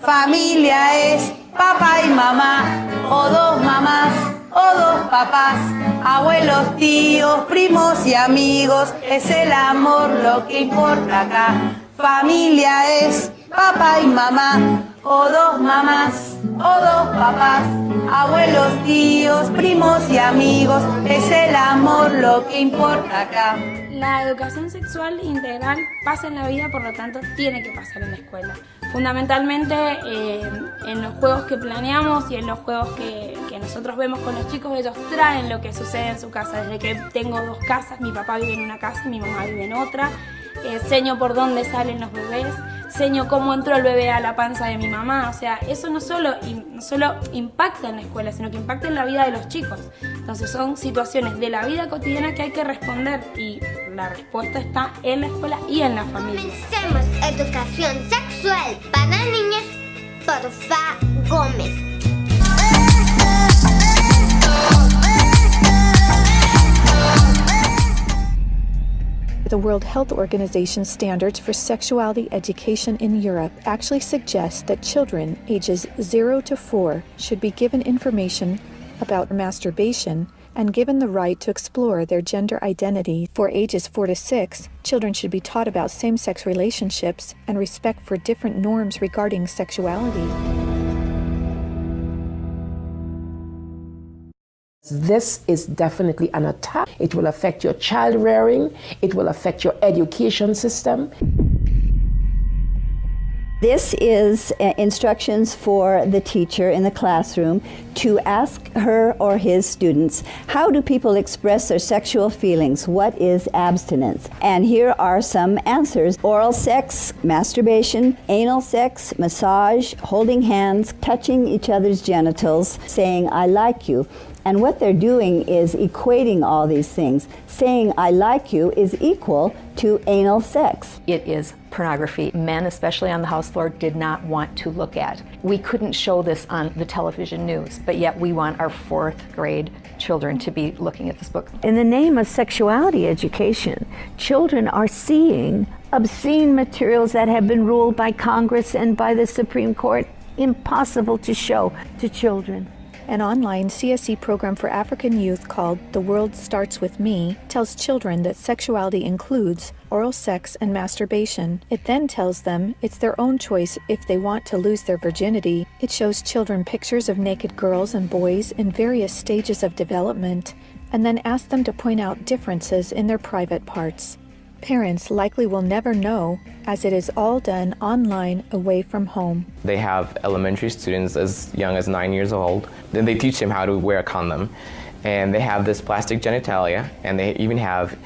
Familia es papá y mamá, o dos mamás, o dos papás, abuelos, tíos, primos y amigos, es el amor lo que importa acá. Familia es papá y mamá, o dos mamás, o dos papás, abuelos, tíos, primos y amigos, es el amor lo que importa acá. La educación sexual integral pasa en la vida, por lo tanto tiene que pasar en la escuela. Fundamentalmente en los juegos que planeamos y en los juegos que nosotros vemos con los chicos, ellos traen lo que sucede en su casa. Desde que tengo dos casas, mi papá vive en una casa y mi mamá vive en otra. Seño por dónde salen los bebés, seño cómo entró el bebé a la panza de mi mamá. O sea, eso no solo impacta en la escuela, sino que impacta en la vida de los chicos. Entonces son situaciones de la vida cotidiana que hay que responder y la respuesta está en la escuela y en la familia. Hacemos educación sexual para niños por Fa Gómez. The World Health Organization standards for sexuality education in Europe actually suggest that children ages 0 to 4 should be given information about masturbation and given the right to explore their gender identity. For ages 4 to 6, children should be taught about same-sex relationships and respect for different norms regarding sexuality. This is definitely an attack. It will affect your child rearing. It will affect your education system. This is instructions for the teacher in the classroom to ask her or his students, how do people express their sexual feelings? What is abstinence? And here are some answers. Oral sex, masturbation, anal sex, massage, holding hands, touching each other's genitals, saying, I like you. And what they're doing is equating all these things. Saying I like you is equal to anal sex. It is pornography men, especially on the house floor, did not want to look at. We couldn't show this on the television news, but yet we want our 4th grade children to be looking at this book. In the name of sexuality education, children are seeing obscene materials that have been ruled by Congress and by the Supreme Court impossible to show to children. An online CSE program for African youth called The World Starts With Me tells children that sexuality includes oral sex and masturbation. It then tells them it's their own choice if they want to lose their virginity. It shows children pictures of naked girls and boys in various stages of development, and then asks them to point out differences in their private parts. Parents likely will never know, as it is all done online away from home. They have elementary students as young as 9 years old. Then they teach them how to wear a condom. And they have this plastic genitalia, and they even have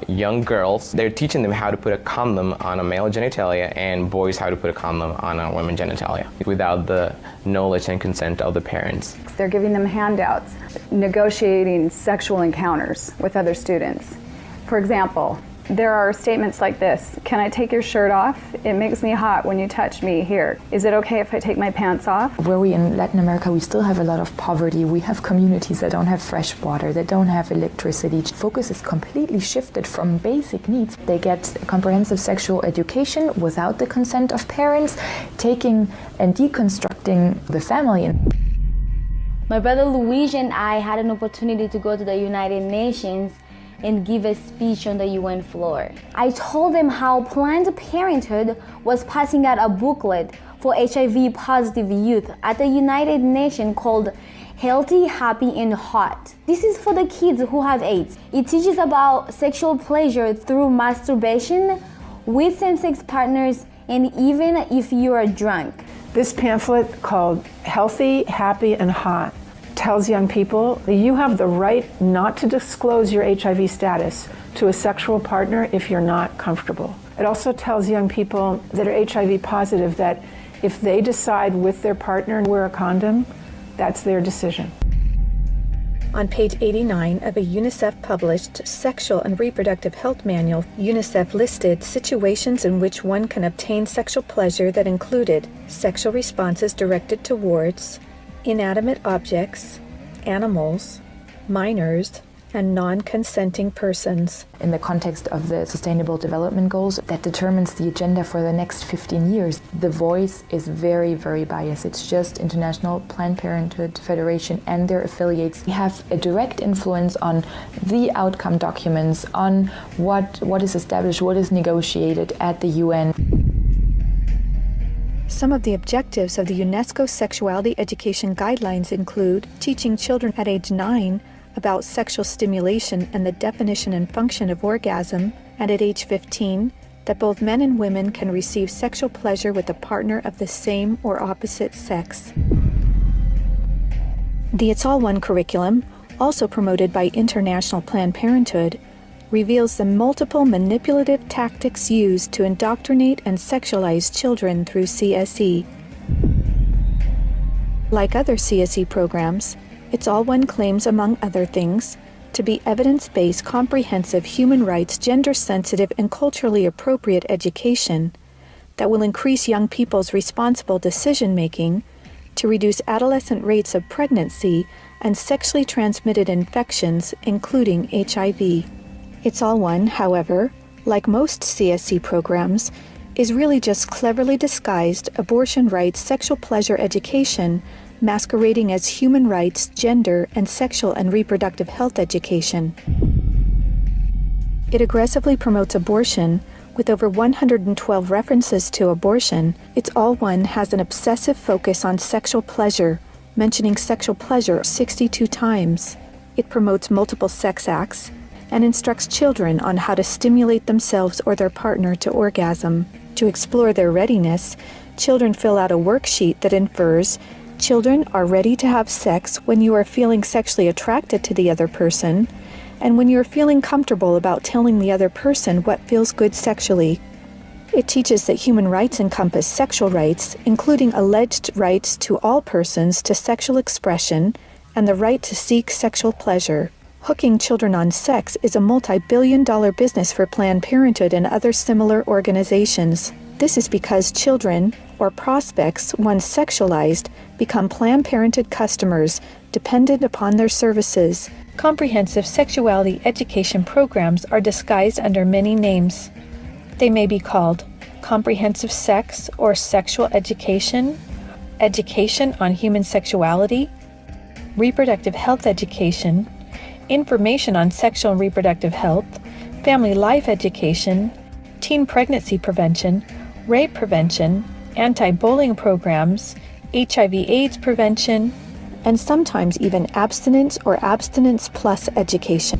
young girls. They're teaching them how to put a condom on a male genitalia and boys how to put a condom on a women's genitalia without the knowledge and consent of the parents. They're giving them handouts, negotiating sexual encounters with other students. For example, there are statements like this: can I take your shirt off? It makes me hot when you touch me here. Is it okay if I take my pants off? Where we in Latin America, we still have a lot of poverty. We have communities that don't have fresh water, that don't have electricity. Focus is completely shifted from basic needs. They get comprehensive sexual education without the consent of parents, taking and deconstructing the family. My brother Luigi and I had an opportunity to go to the United Nations and give a speech on the UN floor. I told them how Planned Parenthood was passing out a booklet for HIV positive youth at the United Nations called Healthy, Happy and Hot. This is for the kids who have AIDS. It teaches about sexual pleasure through masturbation, with same-sex partners, and even if you are drunk. This pamphlet called Healthy, Happy and Hot tells young people that you have the right not to disclose your HIV status to a sexual partner if you're not comfortable. It also tells young people that are HIV positive that if they decide with their partner to wear a condom, that's their decision. On page 89 of a UNICEF-published Sexual and Reproductive Health Manual, UNICEF listed situations in which one can obtain sexual pleasure that included sexual responses directed towards inanimate objects, animals, minors, and non-consenting persons. In the context of the Sustainable Development Goals, that determines the agenda for the next 15 years. The voice is very, very biased. It's just International Planned Parenthood Federation and their affiliates have a direct influence on the outcome documents, on what is established, what is negotiated at the UN. Some of the objectives of the UNESCO Sexuality Education Guidelines include teaching children at age 9 about sexual stimulation and the definition and function of orgasm, and at age 15, that both men and women can receive sexual pleasure with a partner of the same or opposite sex. The It's All One curriculum, also promoted by International Planned Parenthood, reveals the multiple manipulative tactics used to indoctrinate and sexualize children through CSE. Like other CSE programs, It's All One claims, among other things, to be evidence-based, comprehensive, human rights, gender-sensitive, and culturally appropriate education that will increase young people's responsible decision-making, to reduce adolescent rates of pregnancy and sexually transmitted infections, including HIV. It's All One, however, like most CSE programs, is really just cleverly disguised abortion rights, sexual pleasure education, masquerading as human rights, gender, and sexual and reproductive health education. It aggressively promotes abortion. With over 112 references to abortion, It's All One has an obsessive focus on sexual pleasure, mentioning sexual pleasure 62 times. It promotes multiple sex acts and instructs children on how to stimulate themselves or their partner to orgasm. To explore their readiness, children fill out a worksheet that infers children are ready to have sex when you are feeling sexually attracted to the other person, and when you are feeling comfortable about telling the other person what feels good sexually. It teaches that human rights encompass sexual rights, including alleged rights to all persons to sexual expression and the right to seek sexual pleasure. Hooking children on sex is a multi-billion-dollar business for Planned Parenthood and other similar organizations. This is because children, or prospects, once sexualized, become Planned Parenthood customers, dependent upon their services. Comprehensive sexuality education programs are disguised under many names. They may be called comprehensive sex or sexual education, education on human sexuality, reproductive health education, information on sexual and reproductive health, family life education, teen pregnancy prevention, rape prevention, anti-bullying programs, HIV/AIDS prevention, and sometimes even abstinence or abstinence plus education.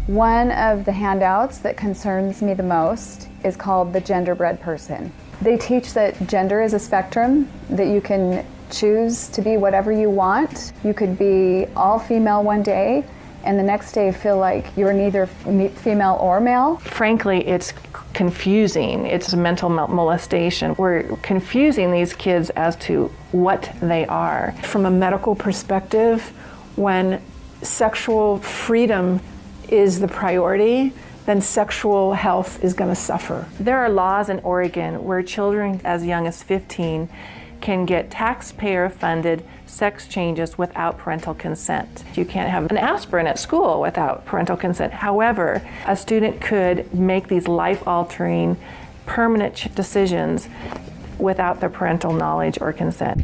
One of the handouts that concerns me the most is called the Genderbread Person. They teach that gender is a spectrum, that you can choose to be whatever you want. You could be all female one day and the next day feel like you're neither female or male. Frankly, it's confusing. It's a mental molestation. We're confusing these kids as to what they are. From a medical perspective, when sexual freedom is the priority, then sexual health is going to suffer. There are laws in Oregon where children as young as 15 can get taxpayer-funded sex changes without parental consent. You can't have an aspirin at school without parental consent. However, a student could make these life-altering, permanent decisions without their parental knowledge or consent.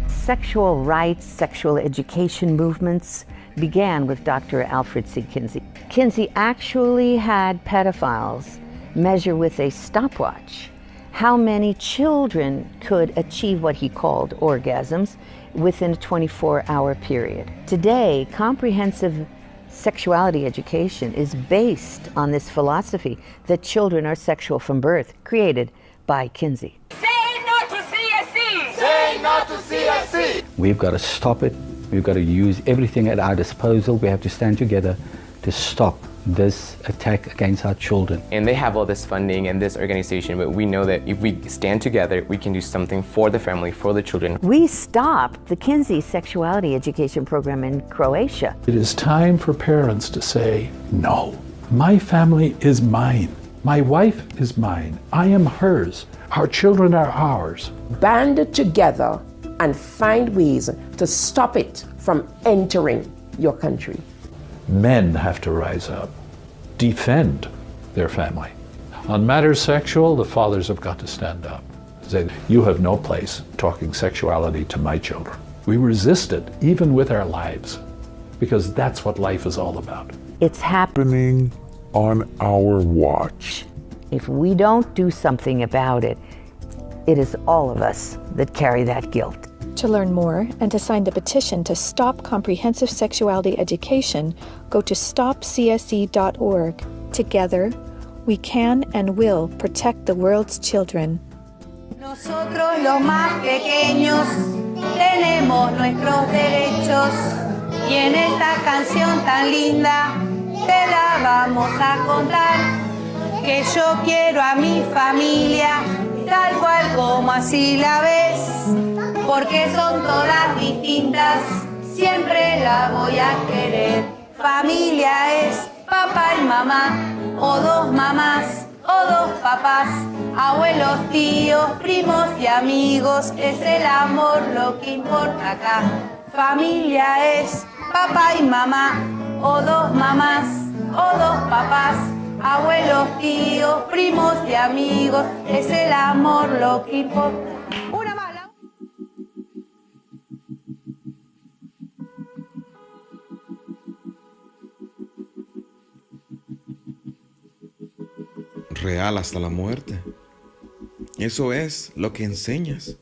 Sexual rights, sexual education movements began with Dr. Alfred C. Kinsey. Kinsey actually had pedophiles measure with a stopwatch how many children could achieve what he called orgasms within a 24-hour period. Today, comprehensive sexuality education is based on this philosophy that children are sexual from birth, created by Kinsey. Say no to CSE! Say no to CSE! We've got to stop it. We've got to use everything at our disposal. We have to stand together to stop this attack against our children. And they have all this funding and this organization, but we know that if we stand together, we can do something for the family, for the children. We stopped the Kinsey sexuality education program in Croatia. It is time for parents to say, no, my family is mine. My wife is mine. I am hers. Our children are ours. Band together and find ways to stop it from entering your country. Men have to rise up, defend their family. On matters sexual, the fathers have got to stand up. Say, you have no place talking sexuality to my children. We resist it, even with our lives, because that's what life is all about. It's happening on our watch. If we don't do something about it, it is all of us that carry that guilt. To learn more and to sign the petition to stop comprehensive sexuality education, go to stopcse.org. Together, we can and will protect the world's children. Nosotros los más pequeños tenemos nuestros derechos y en esta canción tan linda te la vamos a contar, que yo quiero a mi familia tal cual como así la ves, porque son todas distintas, siempre la voy a querer. Familia es papá y mamá, o dos mamás, o dos papás, abuelos, tíos, primos y amigos, es el amor lo que importa acá. Familia es papá y mamá, o dos mamás, o dos papás, abuelos, tíos, primos y amigos, es el amor lo que importa. Una mala. Real hasta la muerte. Eso es lo que enseñas.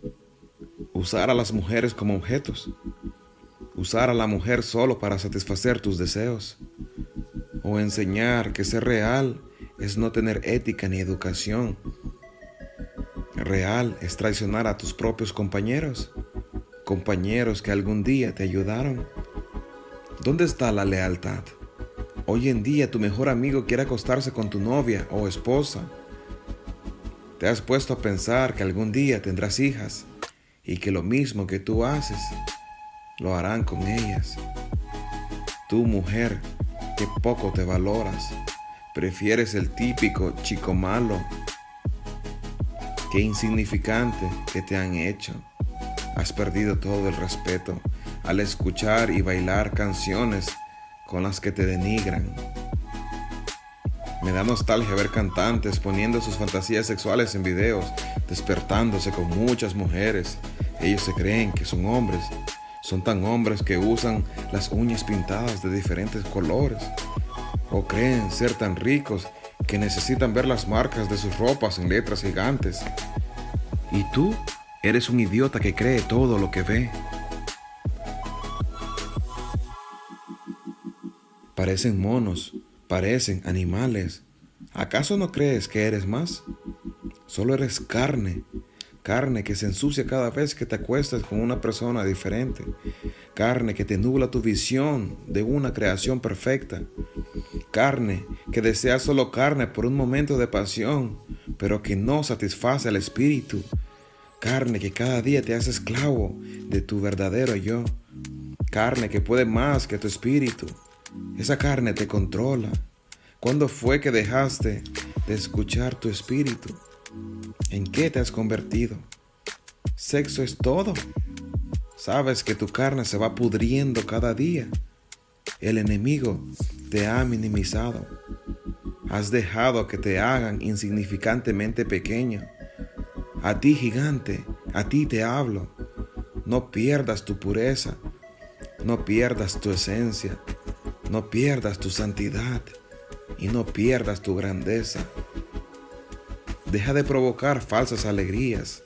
Usar a las mujeres como objetos. Usar a la mujer solo para satisfacer tus deseos. O enseñar que ser real es no tener ética ni educación. Real es traicionar a tus propios compañeros. Compañeros que algún día te ayudaron. ¿Dónde está la lealtad? Hoy en día tu mejor amigo quiere acostarse con tu novia o esposa. Te has puesto a pensar que algún día tendrás hijas y que lo mismo que tú haces, lo harán con ellas. Tú, mujer, que poco te valoras, prefieres el típico chico malo. Qué insignificante que te han hecho. Has perdido todo el respeto al escuchar y bailar canciones con las que te denigran. Me da nostalgia ver cantantes poniendo sus fantasías sexuales en videos, despertándose con muchas mujeres. Ellos se creen que son hombres. Son tan hombres que usan las uñas pintadas de diferentes colores. O creen ser tan ricos que necesitan ver las marcas de sus ropas en letras gigantes. Y tú eres un idiota que cree todo lo que ve. Parecen monos, parecen animales. ¿Acaso no crees que eres más? Solo eres carne, carne que se ensucia cada vez que te acuestas con una persona diferente, carne que te nubla tu visión de una creación perfecta, carne que desea solo carne por un momento de pasión, pero que no satisface al espíritu, carne que cada día te hace esclavo de tu verdadero yo, carne que puede más que tu espíritu. Esa carne te controla. ¿Cuándo fue que dejaste de escuchar tu espíritu? ¿En qué te has convertido? Sexo es todo. Sabes que tu carne se va pudriendo cada día. El enemigo te ha minimizado. Has dejado que te hagan insignificantemente pequeño. A ti, gigante, a ti te hablo. No pierdas tu pureza. No pierdas tu esencia. No pierdas tu santidad y no pierdas tu grandeza. Deja de provocar falsas alegrías.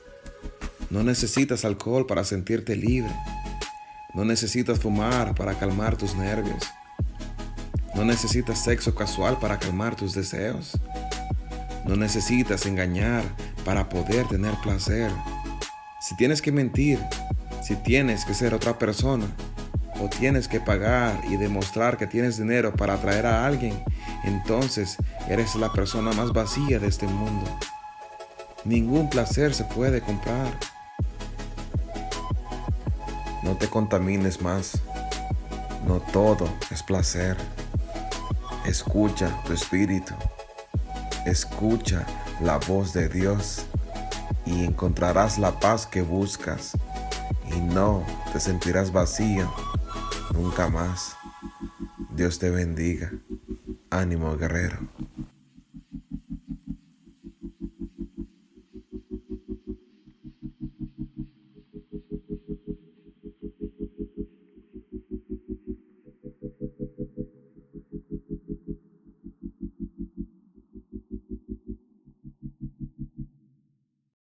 No necesitas alcohol para sentirte libre. No necesitas fumar para calmar tus nervios. No necesitas sexo casual para calmar tus deseos. No necesitas engañar para poder tener placer. Si tienes que mentir, si tienes que ser otra persona, o tienes que pagar y demostrar que tienes dinero para atraer a alguien, entonces eres la persona más vacía de este mundo. Ningún placer se puede comprar. No te contamines más. No todo es placer. Escucha tu espíritu. Escucha la voz de Dios y encontrarás la paz que buscas y no te sentirás vacío nunca más. Dios te bendiga. Ánimo, guerrero.